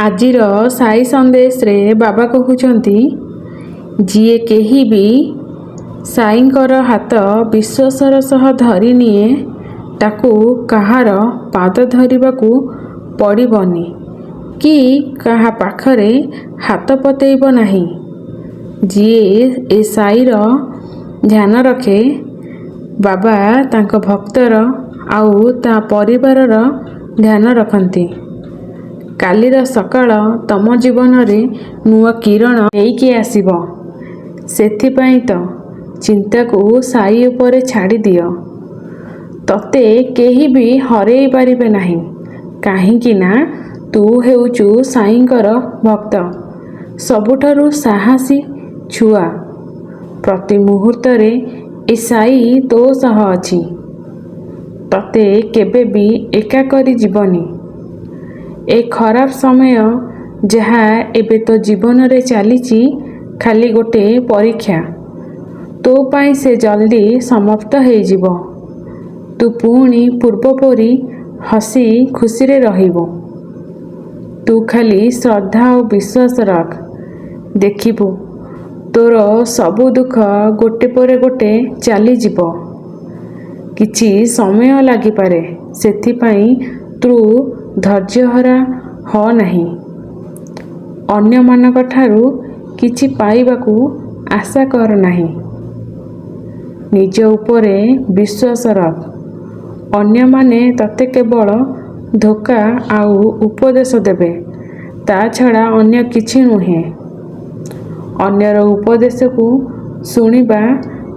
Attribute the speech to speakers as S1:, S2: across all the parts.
S1: ଆଜିର ସାଇ ସନ୍ଦେଶରେ ବାବା କହୁଛନ୍ତି, ଯିଏ କେହି ବି ସାଇଙ୍କର ହାତ ବିଶ୍ୱାସର ସହ ଧରିନିଏ, ତାକୁ କାହାର ପାଦ ଧରିବାକୁ ପଡ଼ିବନି କି କାହା ପାଖରେ ହାତ ପତେଇବ ନାହିଁ। ଯିଏ ଏ ସାଇର ଧ୍ୟାନ ରଖେ, ବାବା ତାଙ୍କ ଭକ୍ତର ଆଉ ତା ପରିବାରର ଧ୍ୟାନ ରଖନ୍ତି। କାଲିର ସକାଳ ତମ ଜୀବନରେ ନୂଆ କିରଣ ନେଇକି ଆସିବ। ସେଥିପାଇଁ ତ ଚିନ୍ତାକୁ ସାଇ ଉପରେ ଛାଡ଼ିଦିଅ। ତତେ କେହି ବି ହରେଇ ପାରିବେ ନାହିଁ, କାହିଁକି ନା ତୁ ହେଉଛୁ ସାଇଙ୍କର ଭକ୍ତ, ସବୁଠାରୁ ସାହସୀ ଛୁଆ। ପ୍ରତି ମୁହୂର୍ତ୍ତରେ ଏ ସାଇ ତୋ ସହ ଅଛି। ତତେ କେବେ ବି ଏକା କରି ଯିବନି। ଏ ଖରାପ ସମୟ ଯାହା ଏବେ ତୋ ଜୀବନରେ ଚାଲିଛି, ଖାଲି ଗୋଟେ ପରୀକ୍ଷା। ତୋ ପାଇଁ ସେ ଜଲ୍ଦି ସମାପ୍ତ ହେଇଯିବ। ତୁ ପୁଣି ପୂର୍ବ ପରି ହସି ଖୁସିରେ ରହିବୁ। ତୁ ଖାଲି ଶ୍ରଦ୍ଧା ଓ ବିଶ୍ୱାସ ରଖ। ଦେଖିବୁ ତୋର ସବୁ ଦୁଃଖ ଗୋଟେ ପରେ ଗୋଟେ ଚାଲିଯିବ। କିଛି ସମୟ ଲାଗିପାରେ, ସେଥିପାଇଁ ତୁ ଧୈର୍ଯ୍ୟହରା ହ ନାହିଁ। ଅନ୍ୟମାନଙ୍କ ଠାରୁ କିଛି ପାଇବାକୁ ଆଶା କର ନାହିଁ। ନିଜ ଉପରେ ବିଶ୍ୱାସ ରଖ। ଅନ୍ୟମାନେ ତତେ କେବଳ ଧୋକା ଆଉ ଉପଦେଶ ଦେବେ, ତା ଛଡ଼ା ଅନ୍ୟ କିଛି ନୁହେଁ। ଅନ୍ୟର ଉପଦେଶକୁ ଶୁଣିବା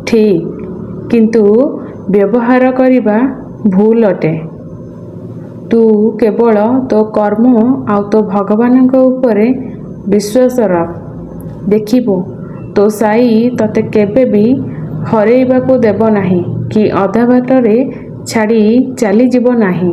S1: ଠିକ୍, କିନ୍ତୁ ବ୍ୟବହାର କରିବା ଭୁଲ ଅଟେ। ତୁ କେବଳ ତୋ କର୍ମ ଆଉ ତୋ ଭଗବାନଙ୍କ ଉପରେ ବିଶ୍ୱାସ ରଖ। ଦେଖିବୁ ତୋ ସାଇ ତତେ କେବେ ବି ହରେଇବାକୁ ଦେବ ନାହିଁ କି ଅଧା ବାଟରେ ଛାଡ଼ି ଚାଲିଯିବ ନାହିଁ।